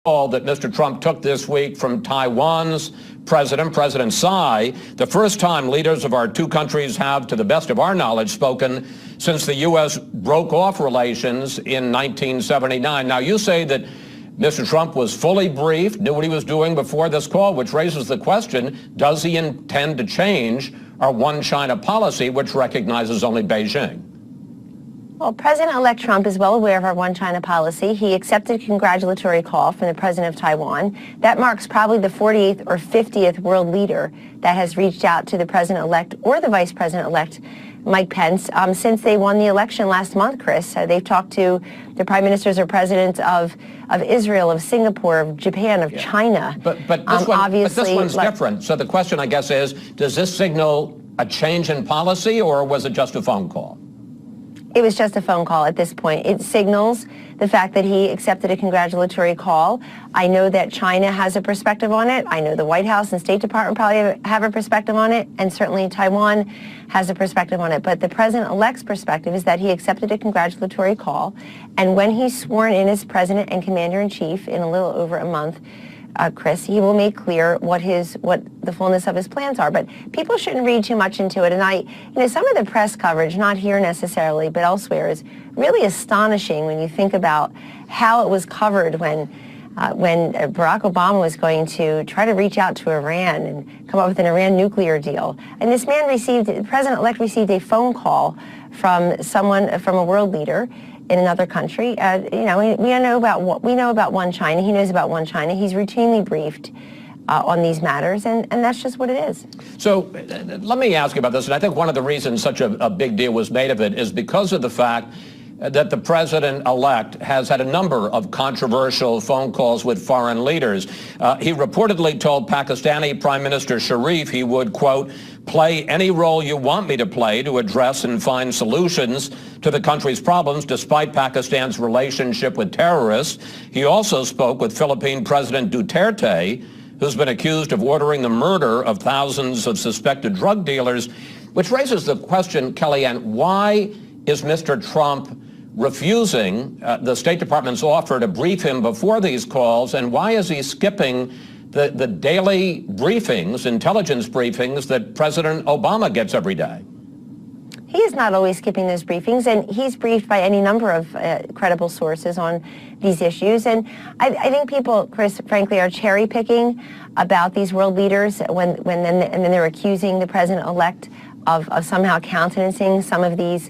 call that Mr. Trump took this week from Taiwan's President Tsai, the first time leaders of our two countries have, to the best of our knowledge, spoken since the U.S. broke off relations in 1979. Now, you say that Mr. Trump was fully briefed, knew what he was doing before this call, which raises the question, does he intend to change our one China policy, which recognizes only Beijing? Well, President-elect Trump is well aware of our one China policy. He accepted a congratulatory call from the president of Taiwan. That marks probably the 48th or 50th world leader that has reached out to the president-elect or the vice president-elect, Mike Pence, since they won the election last month, Chris. They've talked to the prime ministers or presidents of Israel, of Singapore, of Japan, of China. But this one's different. So the question, I guess, is, does this signal a change in policy, or was it just a phone call? It was just a phone call at this point. It signals the fact that he accepted a congratulatory call. I know that China has a perspective on it. I know the White House and State Department probably have a perspective on it, and certainly Taiwan has a perspective on it. But the president-elect's perspective is that he accepted a congratulatory call, and when he's sworn in as president and commander-in-chief in a little over a month, Chris, he will make clear what the fullness of his plans are. But people shouldn't read too much into it. And some of the press coverage, not here necessarily, but elsewhere, is really astonishing when you think about how it was covered when Barack Obama was going to try to reach out to Iran and come up with an Iran nuclear deal. And this man the president-elect received a phone call from a world leader in another country. We know about one China. He knows about one China. He's routinely briefed on these matters, and that's just what it is. So let me ask you about this, and I think one of the reasons such a big deal was made of it is because of the fact that the president-elect has had a number of controversial phone calls with foreign leaders. He reportedly told Pakistani Prime Minister Sharif he would, quote, play any role you want me to play to address and find solutions to the country's problems despite Pakistan's relationship with terrorists. He also spoke with Philippine President Duterte, who's been accused of ordering the murder of thousands of suspected drug dealers, which raises the question, Kellyanne, why is Mr. Trump refusing the State Department's offer to brief him before these calls, and why is he skipping the daily briefings, intelligence briefings that President Obama gets every day? He is not always skipping those briefings, and he's briefed by any number of credible sources on these issues. And I think people, Chris, frankly, are cherry picking about these world leaders and then they're accusing the president-elect of somehow countenancing some of these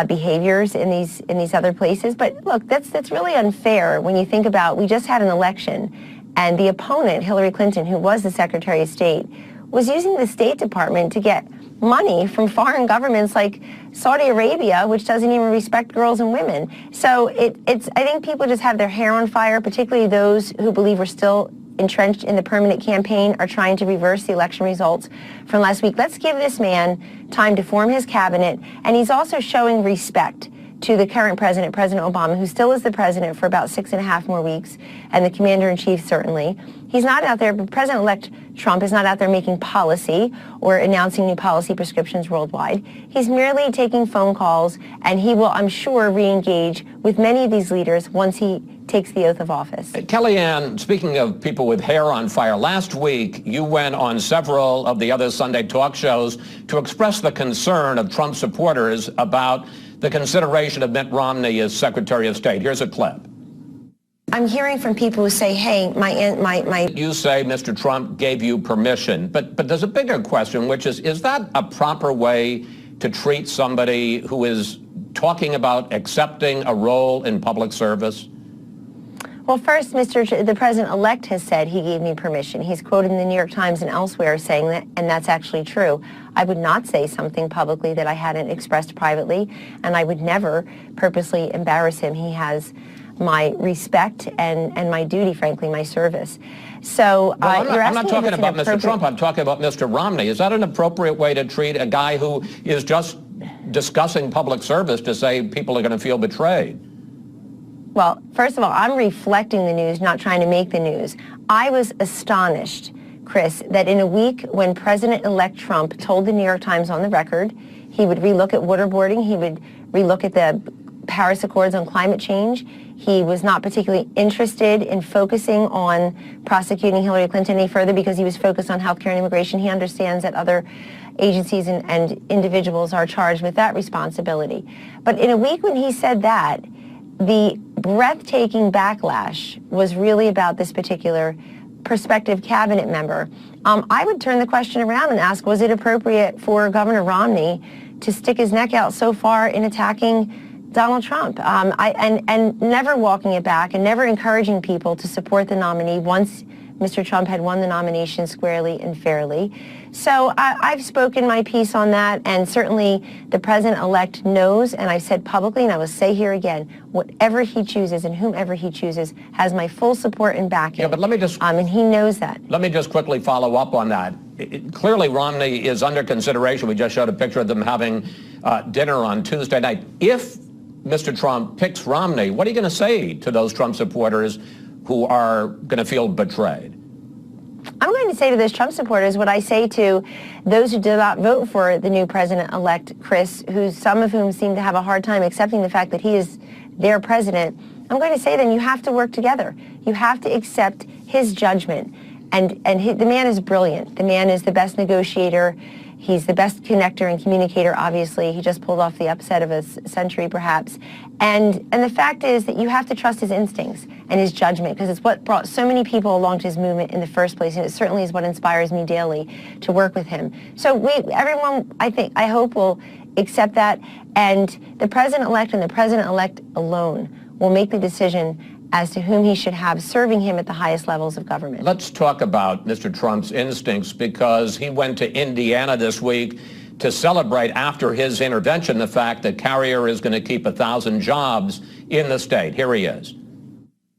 behaviors in these other places. But look, that's really unfair when you think about, we just had an election, and the opponent, Hillary Clinton, who was the Secretary of State, was using the State Department to get money from foreign governments like Saudi Arabia, which doesn't even respect girls and women. So I think people just have their hair on fire, particularly those who believe we're still entrenched in the permanent campaign, are trying to reverse the election results from last week. Let's give this man time to form his cabinet, and he's also showing respect to the current president, President Obama, who still is the president for about 6.5 more weeks, and the commander-in-chief certainly. He's not out there, but President-elect Trump is not out there making policy or announcing new policy prescriptions worldwide. He's merely taking phone calls, and he will, I'm sure, re-engage with many of these leaders once he takes the oath of office. Kellyanne, speaking of people with hair on fire, last week you went on several of the other Sunday talk shows to express the concern of Trump supporters about the consideration of Mitt Romney as Secretary of State. Here's a clip. I'm hearing from people who say, hey, my... You say Mr. Trump gave you permission, but there's a bigger question, which is that a proper way to treat somebody who is talking about accepting a role in public service? Well, first, the president-elect has said he gave me permission. He's quoted in the New York Times and elsewhere saying that, and that's actually true. I would not say something publicly that I hadn't expressed privately, and I would never purposely embarrass him. He has my respect and my duty, frankly, my service. So I'm not talking about Mr. Trump. I'm talking about Mr. Romney. Is that an appropriate way to treat a guy who is just discussing public service to say people are going to feel betrayed? Well, first of all, I'm reflecting the news, not trying to make the news. I was astonished, Chris, that in a week when President-elect Trump told the New York Times on the record he would relook at waterboarding, he would relook at the Paris Accords on climate change. He was not particularly interested in focusing on prosecuting Hillary Clinton any further because he was focused on healthcare and immigration. He understands that other agencies and individuals are charged with that responsibility. But in a week when he said that, the breathtaking backlash was really about this particular prospective cabinet member. I would turn the question around and ask, was it appropriate for Governor Romney to stick his neck out so far in attacking Donald Trump, and never walking it back and never encouraging people to support the nominee once Mr. Trump had won the nomination squarely and fairly. So I've spoken my piece on that, and certainly the president-elect knows, and I said publicly, and I will say here again, whatever he chooses and whomever he chooses has my full support and backing. Yeah, but let me just... and he knows that. Let me just quickly follow up on that. Clearly, Romney is under consideration. We just showed a picture of them having dinner on Tuesday night. If Mr. Trump picks Romney, what are you going to say to those Trump supporters who are going to feel betrayed? I'm going to say to those Trump supporters what I say to those who did not vote for the new president-elect, Chris, some of whom seem to have a hard time accepting the fact that he is their president. I'm going to say to them, you have to work together. You have to accept his judgment. And the man is brilliant. The man is the best negotiator. He's the best connector and communicator, obviously. He just pulled off the upset of a century, perhaps. And the fact is that you have to trust his instincts and his judgment, because it's what brought so many people along to his movement in the first place, and it certainly is what inspires me daily to work with him. So everyone, I hope, will accept that, and the president-elect and the president-elect alone will make the decision as to whom he should have serving him at the highest levels of government. Let's talk about Mr. Trump's instincts, because he went to Indiana this week to celebrate, after his intervention, the fact that Carrier is going to keep 1,000 jobs in the state. Here he is.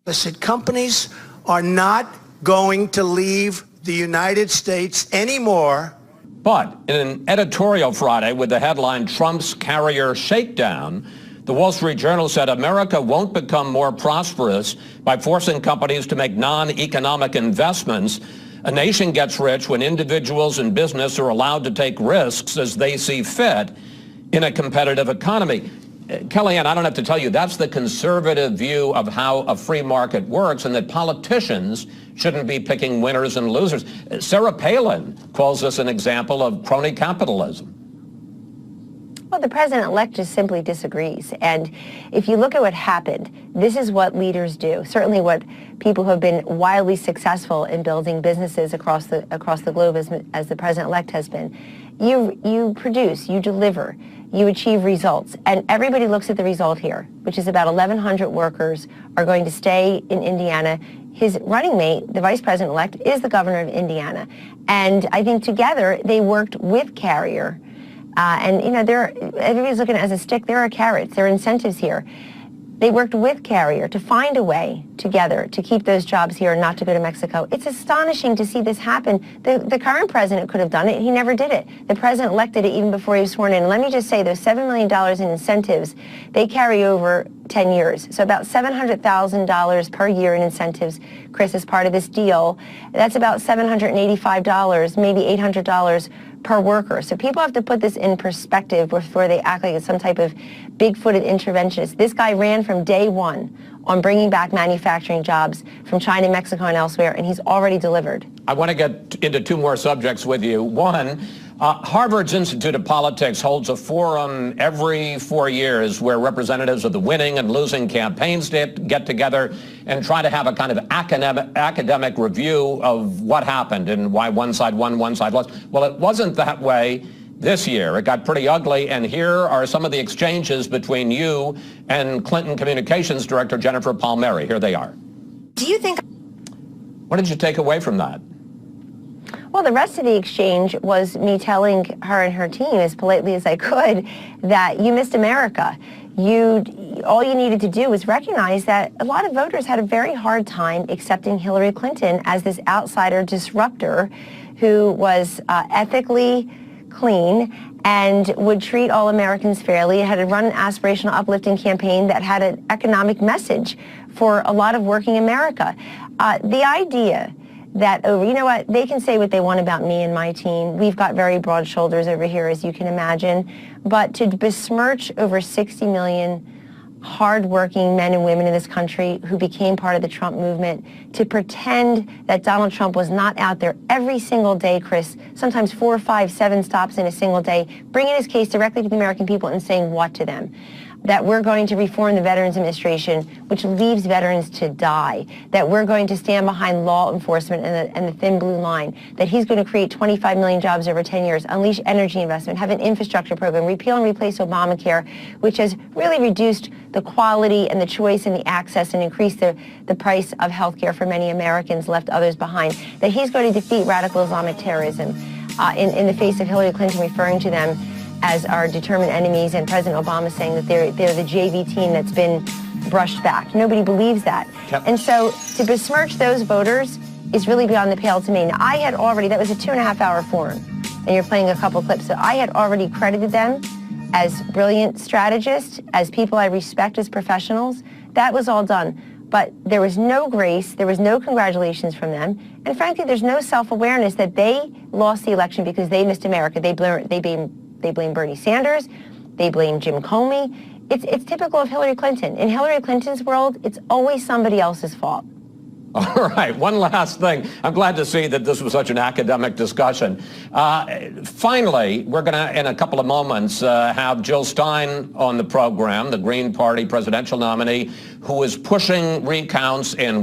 Listen, companies are not going to leave the United States anymore. But in an editorial Friday with the headline, Trump's Carrier Shakedown, the Wall Street Journal said America won't become more prosperous by forcing companies to make non-economic investments. A nation gets rich when individuals and business are allowed to take risks as they see fit in a competitive economy. Kellyanne, I don't have to tell you, that's the conservative view of how a free market works, and that politicians shouldn't be picking winners and losers. Sarah Palin calls this an example of crony capitalism. Well, the president-elect just simply disagrees. And if you look at what happened, this is what leaders do. Certainly what people who have been wildly successful in building businesses across the globe, as the president-elect has been. You produce, you deliver, you achieve results. And everybody looks at the result here, which is about 1,100 workers are going to stay in Indiana. His running mate, the vice president-elect, is the governor of Indiana. And I think together they worked with Carrier. And, you know, everybody's looking at it as a stick. There are carrots. There are incentives here. They worked with Carrier to find a way together to keep those jobs here and not to go to Mexico. It's astonishing to see this happen. The current president could have done it. He never did it. The president elected it even before he was sworn in. And let me just say, those $7 million in incentives, they carry over 10 years. So about $700,000 per year in incentives, Chris, is part of this deal. That's about $785, maybe $800 per worker. So people have to put this in perspective before they act like it's some type of big-footed interventionist. This guy ran from day one on bringing back manufacturing jobs from China, Mexico, and elsewhere, and he's already delivered. I want to get into two more subjects with you. One, Harvard's Institute of Politics holds a forum every 4 years where representatives of the winning and losing campaigns get together and try to have a kind of academic review of what happened and why one side won, one side lost. Well, it wasn't that way this year. It got pretty ugly, and here are some of the exchanges between you and Clinton Communications Director Jennifer Palmieri. Here they are. Do you think... What did you take away from that? Well, the rest of the exchange was me telling her and her team, as politely as I could, that you missed America. All you needed to do was recognize that a lot of voters had a very hard time accepting Hillary Clinton as this outsider disruptor who was ethically clean and would treat all Americans fairly, had run an aspirational, uplifting campaign that had an economic message for a lot of working America. The idea that you know what, they can say what they want about me and my team. We've got very broad shoulders over here, as you can imagine. But to besmirch over 60 million hardworking men and women in this country who became part of the Trump movement to pretend that Donald Trump was not out there every single day, Chris, sometimes 4, 5, 7 stops in a single day, bringing his case directly to the American people and saying what to them? That we're going to reform the Veterans Administration, which leaves veterans to die, that we're going to stand behind law enforcement and the thin blue line, that he's going to create 25 million jobs over 10 years, unleash energy investment, have an infrastructure program, repeal and replace Obamacare, which has really reduced the quality and the choice and the access and increased the price of health care for many Americans, left others behind, that he's going to defeat radical Islamic terrorism in the face of Hillary Clinton referring to them as our determined enemies, and President Obama saying that they're the JV team that's been brushed back. Nobody believes that. Yep. And so to besmirch those voters is really beyond the pale to me. Now, I had already, that was a 2.5-hour forum, and you're playing a couple clips, so I had already credited them as brilliant strategists, as people I respect as professionals. That was all done. But there was no grace, there was no congratulations from them, and frankly, there's no self-awareness that they lost the election because they missed America. They blame Bernie Sanders. They blame Jim Comey. It's typical of Hillary Clinton. In Hillary Clinton's world, it's always somebody else's fault. All right, one last thing. I'm glad to see that this was such an academic discussion. Finally, we're going to, in a couple of moments, have Jill Stein on the program, the Green Party presidential nominee, who is pushing recounts in